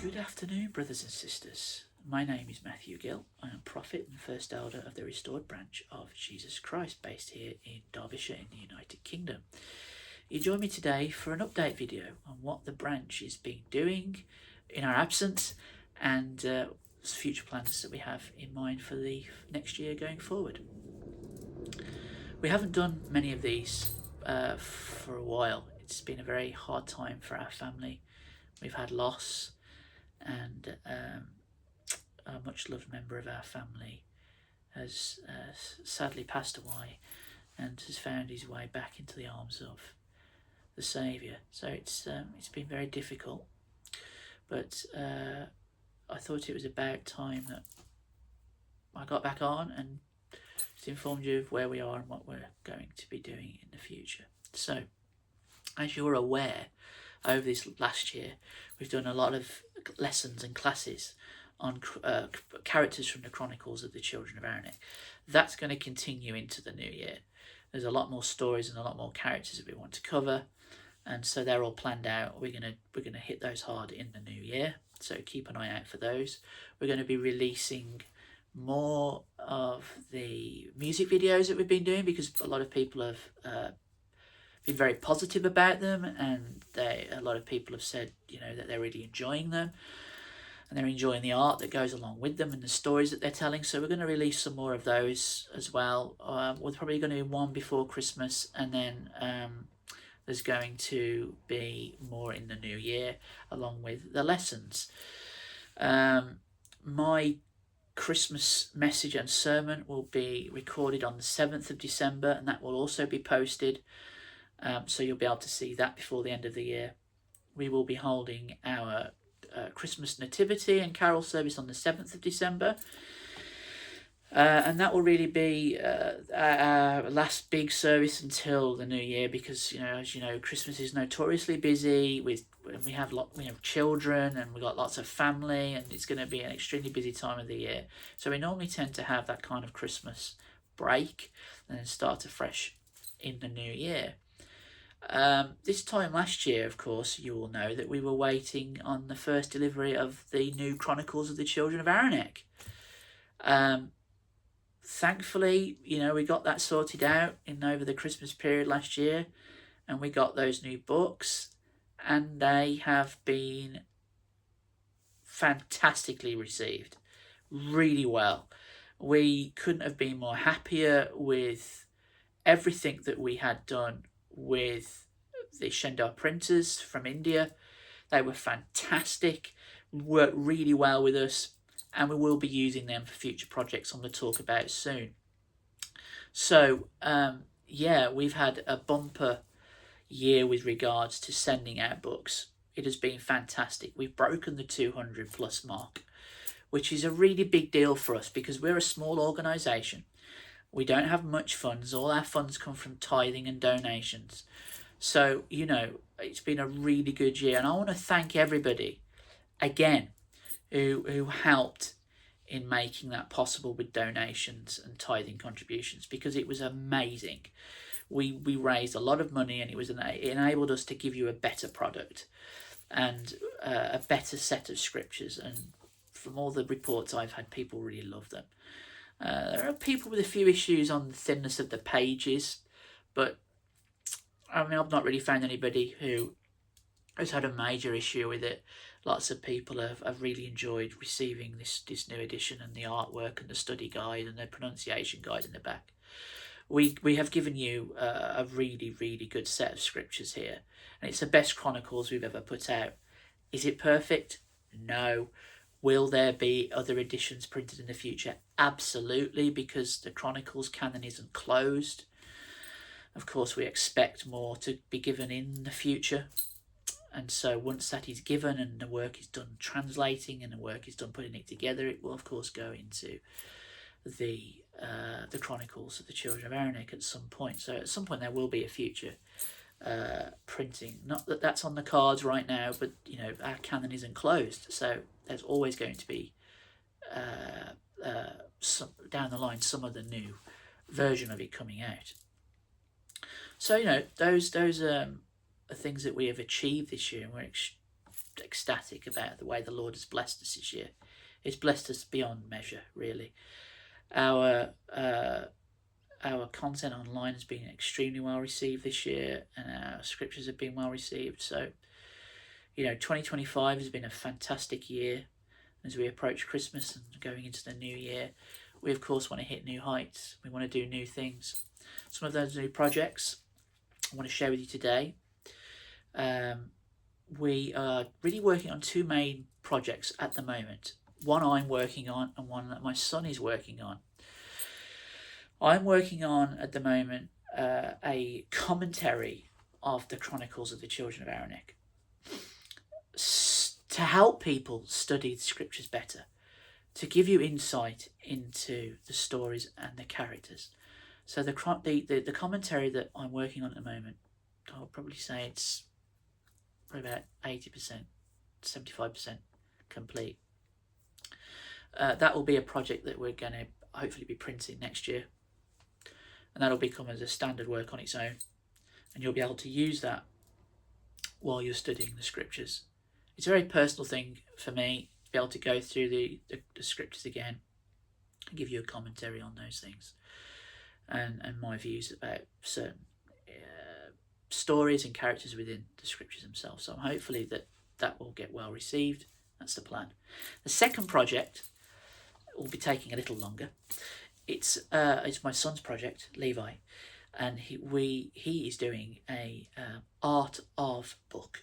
Good afternoon, brothers and sisters. My name is Matthew Gill. I am prophet and first elder of the restored branch of Jesus Christ, based here in Derbyshire in the United Kingdom. You join me today for an update video on what the branch is been doing in our absence and future plans that we have in mind for the next year going forward. We haven't done many of these for a while. It's been a very hard time for our family. We've had loss, and a much loved member of our family has sadly passed away and has found his way back into the arms of the Saviour. So it's been very difficult, but I thought it was about time that I got back on and just informed you of where we are and what we're going to be doing in the future. So, as you're aware, over this last year, we've done a lot of lessons and classes on characters from the Chronicles of the Children of Aramaic. That's going to continue into the new year. There's a lot more stories and a lot more characters that we want to cover, and so they're all planned out. We're gonna hit those hard in the new year, so keep an eye out for those. We're going to be releasing more of the music videos that we've been doing because a lot of people have been very positive about them, and a lot of people have said, that they're really enjoying them and they're enjoying the art that goes along with them and the stories that they're telling. So we're going to release some more of those as well. We're probably going to do one before Christmas, and then there's going to be more in the new year along with the lessons. My Christmas message and sermon will be recorded on the 7th of December, and that will also be posted. So you'll be able to see that before the end of the year. We will be holding our Christmas Nativity and Carol service on the 7th of December. And that will really be our last big service until the new year, because as you know, Christmas is notoriously busy we have children, and we've got lots of family, and it's going to be an extremely busy time of the year. So we normally tend to have that kind of Christmas break and then start afresh in the new year. This time last year, of course, you all know that we were waiting on the first delivery of the new Chronicles of the Children of Aramaic. Thankfully, we got that sorted out over the Christmas period last year, and we got those new books, and they have been fantastically received, really well. We couldn't have been more happier with everything that we had done with the Shendar printers from India. They were fantastic, worked really well with us, and we will be using them for future projects I'm going to talk about soon. So, we've had a bumper year with regards to sending out books. It has been fantastic. We've broken the 200 plus mark, which is a really big deal for us because we're a small organisation. We don't have much funds. All our funds come from tithing and donations. So, it's been a really good year. And I want to thank everybody, again, who helped in making that possible with donations and tithing contributions, because it was amazing. We raised a lot of money, and it enabled us to give you a better product and a better set of scriptures. And from all the reports I've had, people really love them. There are people with a few issues on the thinness of the pages, but I've not really found anybody who has had a major issue with it. Lots of people have really enjoyed receiving this new edition, and the artwork and the study guide and the pronunciation guide in the back. We have given you a really, really good set of scriptures here, and it's the best Chronicles we've ever put out. Is it perfect? No. Will there be other editions printed in the future? Absolutely, because the Chronicles canon isn't closed. Of course, we expect more to be given in the future. And so once that is given and the work is done translating and the work is done putting it together, it will, of course, go into the Chronicles of the Children of Aramaic at some point. So at some point there will be a future printing. Not that that's on the cards right now, but our canon isn't closed, so there's always going to be down the line some of the new version of it coming out. So those are things that we have achieved this year, and we're ecstatic about the way the Lord has blessed us this year. It's blessed us beyond measure, really. Our content online has been extremely well received this year, and our scriptures have been well received. So, 2025 has been a fantastic year. As we approach Christmas and going into the new year, we of course want to hit new heights. We want to do new things. Some of those new projects I want to share with you today. We are really working on two main projects at the moment. One I'm working on and one that my son is working on. I'm working on at the moment a commentary of the Chronicles of the Children of Aaronic to help people study the scriptures better, to give you insight into the stories and the characters. So the commentary that I'm working on at the moment, I'll probably say it's probably about 80%, 75% complete. That will be a project that we're going to hopefully be printing next year, and that'll become as a standard work on its own, and you'll be able to use that while you're studying the scriptures. It's a very personal thing for me to be able to go through the scriptures again and give you a commentary on those things and my views about certain stories and characters within the scriptures themselves. So hopefully that will get well received. That's the plan. The second project will be taking a little longer. It's my son's project, Levi, and he is doing a art of book.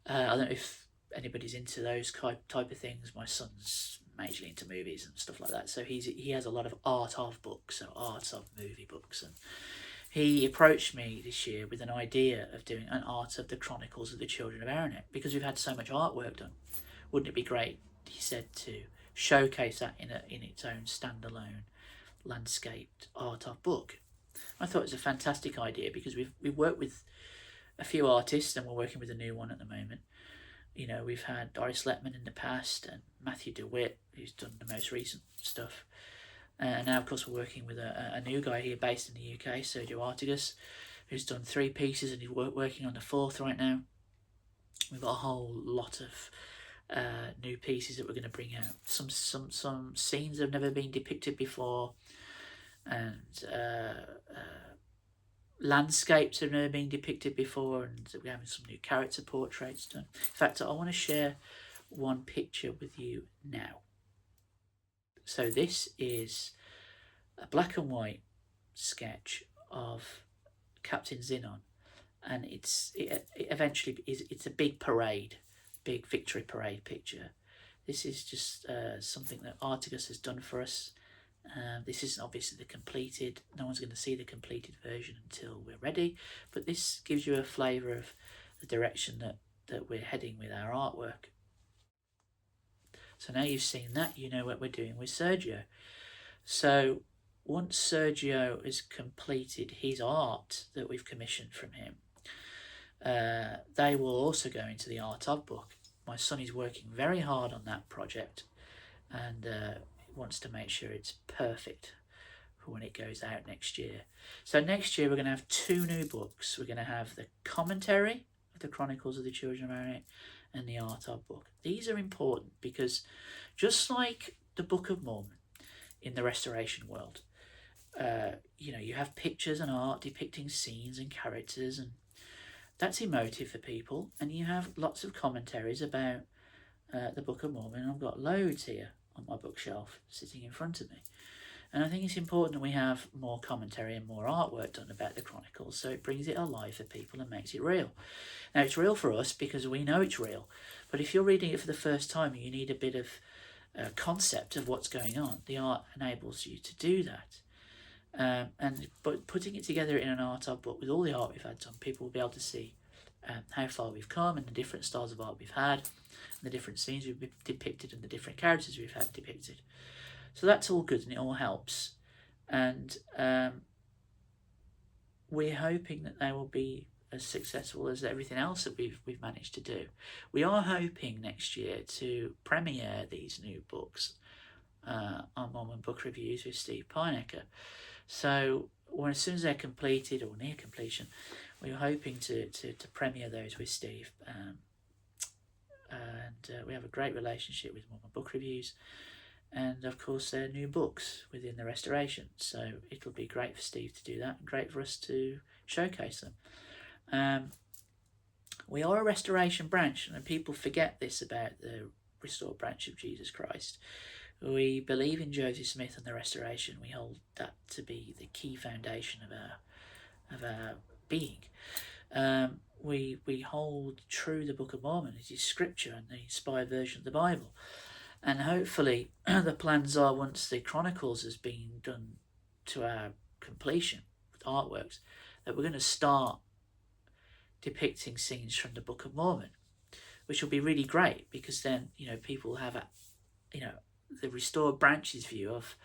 I don't know if anybody's into those type of things. My son's majorly into movies and stuff like that, so he has a lot of art of books, so art of movie books, and he approached me this year with an idea of doing an art of the Chronicles of the Children of Aaronic, because we've had so much artwork done. Wouldn't it be great, he said, to showcase that in its own standalone landscaped art of book? I thought it was a fantastic idea, because we've worked with a few artists, and we're working with a new one at the moment. We've had Doris Letman in the past, and Matthew DeWitt, who's done the most recent stuff. And now, of course, we're working with a new guy here based in the UK, Sergio Artigas, who's done 3 pieces, and he's working on the 4th right now. We've got a whole lot of new pieces that we're going to bring out. Some scenes that have never been depicted before, and landscapes have never been depicted before, and we're having some new character portraits done. In fact, I want to share one picture with you now. So this is a black and white sketch of Captain Xenon, and it's a big victory parade picture. This is just something that Artigas has done for us. This isn't obviously the completed. No one's going to see the completed version until we're ready, but this gives you a flavour of the direction that we're heading with our artwork. So now you've seen that, you know what we're doing with Sergio. So once Sergio has completed his art that we've commissioned from him, they will also go into the art of book. My son is working very hard on that project, and wants to make sure it's perfect for when it goes out next year. So next year we're going to have 2 new books. We're going to have the commentary of the Chronicles of the Children of Aaronic and the art of book. These are important because, just like the Book of Mormon in the Restoration world, you have pictures and art depicting scenes and characters, and that's emotive for people. And you have lots of commentaries about the Book of Mormon. I've got loads here on my bookshelf sitting in front of me, and I think it's important that we have more commentary and more artwork done about the Chronicles, so it brings it alive for people and makes it real. Now, it's real for us because we know it's real, but if you're reading it for the first time, you need a bit of concept of what's going on. The art enables you to do that, but putting it together in an art of book with all the art we've had done, people will be able to see how far we've come, and the different styles of art we've had, and the different scenes we've depicted, and the different characters we've had depicted. So that's all good, and it all helps. And we're hoping that they will be as successful as everything else that we've managed to do. We are hoping next year to premiere these new books on Mormon Book Reviews with Steve Pinecker. So as soon as they're completed or near completion, we're hoping to premiere those with Steve and we have a great relationship with Mormon Book Reviews, and of course their new books within the restoration. So it'll be great for Steve to do that, and great for us to showcase them. We are a restoration branch, and people forget this about the Restored Branch of Jesus Christ. We believe in Joseph Smith and the restoration. We hold that to be the key foundation of our being. We hold true the Book of Mormon. It is scripture and the inspired version of the Bible. And hopefully the plans are, once the Chronicles has been done to our completion with artworks, that we're going to start depicting scenes from the Book of Mormon, which will be really great, because then, people have the Restored Branches view of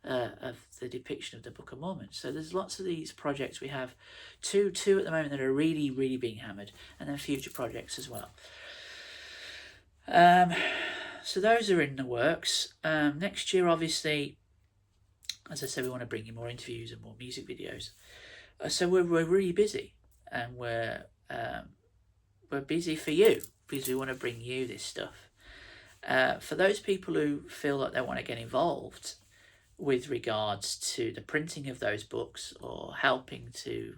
the depiction of the Book of Mormon. So there's lots of these projects. We have two at the moment that are really, really being hammered, and then future projects as well. So those are in the works. Next year, obviously, as I said, we want to bring you more interviews and more music videos. So we're really busy, and we're busy for you, because we want to bring you this stuff. For those people who feel like they want to get involved with regards to the printing of those books, or helping to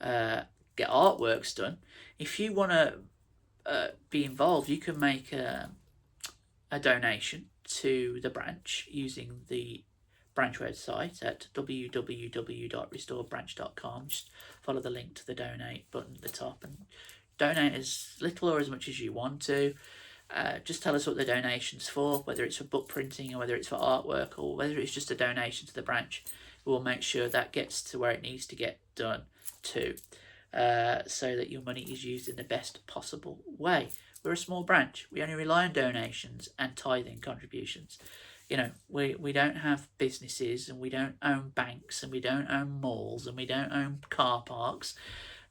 get artworks done, if you want to be involved, you can make a donation to the branch using the branch website at www.restoredbranch.com. Just follow the link to the donate button at the top and donate as little or as much as you want to. Just tell us what the donation's for, whether it's for book printing or whether it's for artwork or whether it's just a donation to the branch. We'll make sure that gets to where it needs to get done too, so that your money is used in the best possible way. We're a small branch. We only rely on donations and tithing contributions. We don't have businesses, and we don't own banks, and we don't own malls, and we don't own car parks.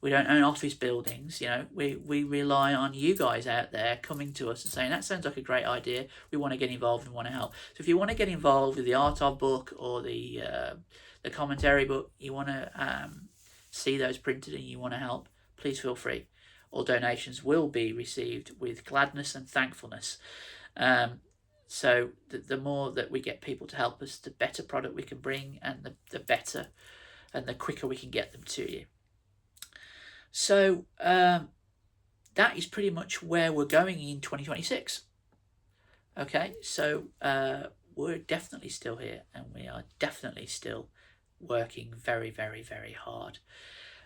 We don't own office buildings. We rely on you guys out there coming to us and saying, that sounds like a great idea. We want to get involved and want to help. So if you want to get involved with the art of book or the commentary book, you want to see those printed and you want to help, please feel free. All donations will be received with gladness and thankfulness. So the more that we get people to help us, the better product we can bring, and the better and the quicker we can get them to you. So that is pretty much where we're going in 2026. Okay, so we're definitely still here, and we are definitely still working very, very, very hard.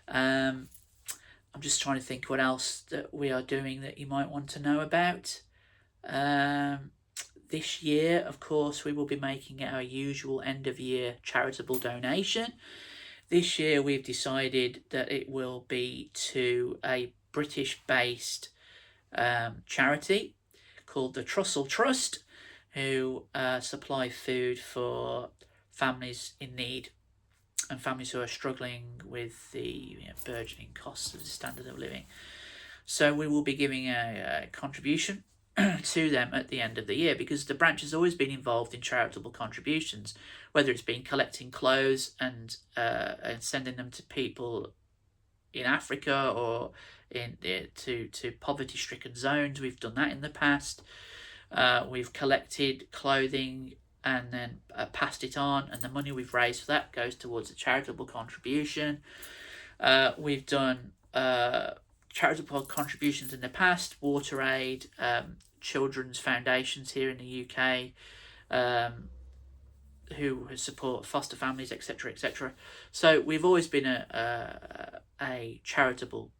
I'm just trying to think what else that we are doing that you might want to know about. This year, of course, we will be making our usual end-of-year charitable donation. This year, we've decided that it will be to a British-based charity called the Trussell Trust, who supply food for families in need and families who are struggling with the burgeoning costs of the standard of living. So we will be giving a contribution to them at the end of the year, because the branch has always been involved in charitable contributions, whether it's been collecting clothes and sending them to people in Africa or to poverty-stricken zones. We've done that in the past. We've collected clothing and then passed it on, and the money we've raised for that goes towards a charitable contribution. We've done charitable contributions in the past, WaterAid, children's foundations here in the UK, who support foster families, etc., etc. So we've always been a charitable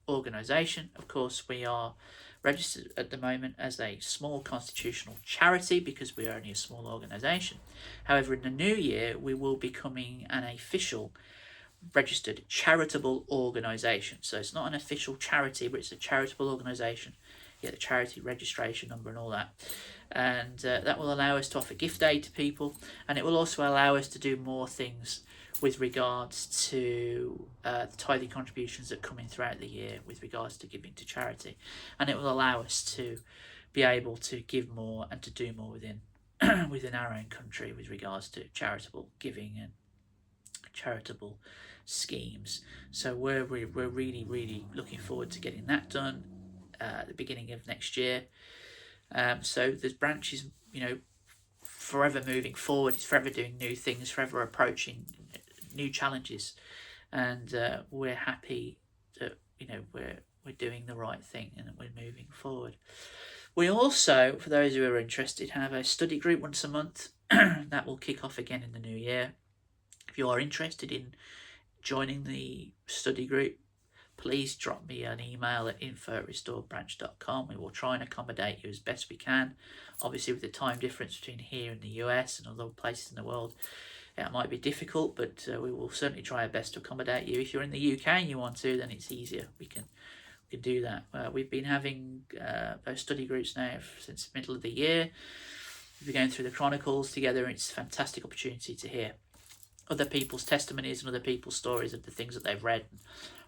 organisation. Of course, we are registered at the moment as a small constitutional charity because we are only a small organisation. However, in the new year, we will be becoming an official registered charitable organisation. So it's not an official charity, but it's a charitable organisation. You get the charity registration number and all that. And that will allow us to offer gift aid to people, and it will also allow us to do more things with regards to the tithing contributions that come in throughout the year with regards to giving to charity. And it will allow us to be able to give more and to do more within within our own country with regards to charitable giving and charitable schemes. So we're really, really looking forward to getting that done. at the beginning of next year. So the branch is, forever moving forward. It's forever doing new things, forever approaching new challenges, and we're happy that we're doing the right thing and that we're moving forward. We also, for those who are interested, have a study group once a month that will kick off again in the new year. If you are interested in joining the study group, please drop me an email at info@restoredbranch.com. We will try and accommodate you as best we can. Obviously, with the time difference between here and the US and other places in the world, it might be difficult, but we will certainly try our best to accommodate you. If you're in the UK and you want to, then it's easier. We can do that. We've been having those study groups now since the middle of the year. We've been going through the Chronicles together, and it's a fantastic opportunity to hear other people's testimonies and other people's stories of the things that they've read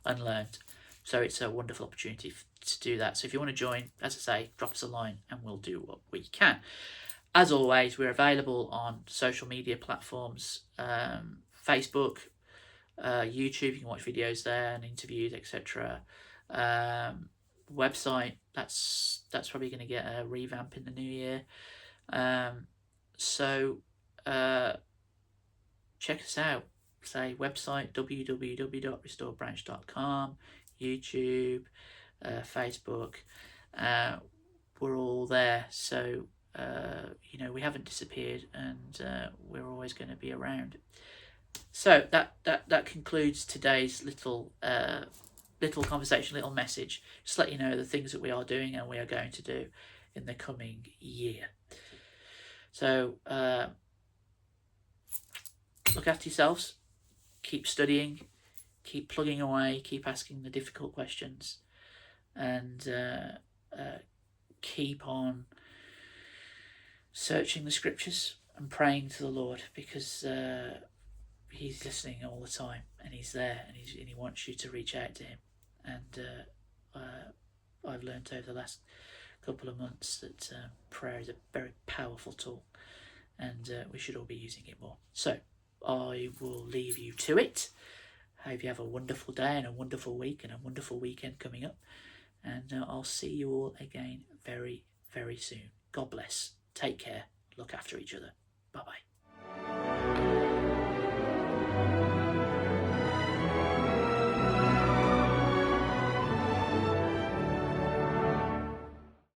and learned. So it's a wonderful opportunity to do that. So if you want to join, as I say, drop us a line and we'll do what we can. As always, we're available on social media platforms, Facebook, YouTube. You can watch videos there and interviews, etc. Website, that's probably going to get a revamp in the new year. So check us out. Say website www.restoredbranch.com, YouTube, Facebook. We're all there. So we haven't disappeared, and we're always going to be around. So that concludes today's little conversation, little message. Just let you know the things that we are doing and we are going to do in the coming year. So look after yourselves. Keep studying. Keep plugging away. Keep asking the difficult questions, and keep on searching the scriptures and praying to the Lord, because He's listening all the time, and He's there, and He wants you to reach out to Him. And I've learned over the last couple of months that prayer is a very powerful tool, and we should all be using it more. So I will leave you to it. I hope you have a wonderful day and a wonderful week and a wonderful weekend coming up. And I'll see you all again very, very soon. God bless. Take care. Look after each other. Bye-bye.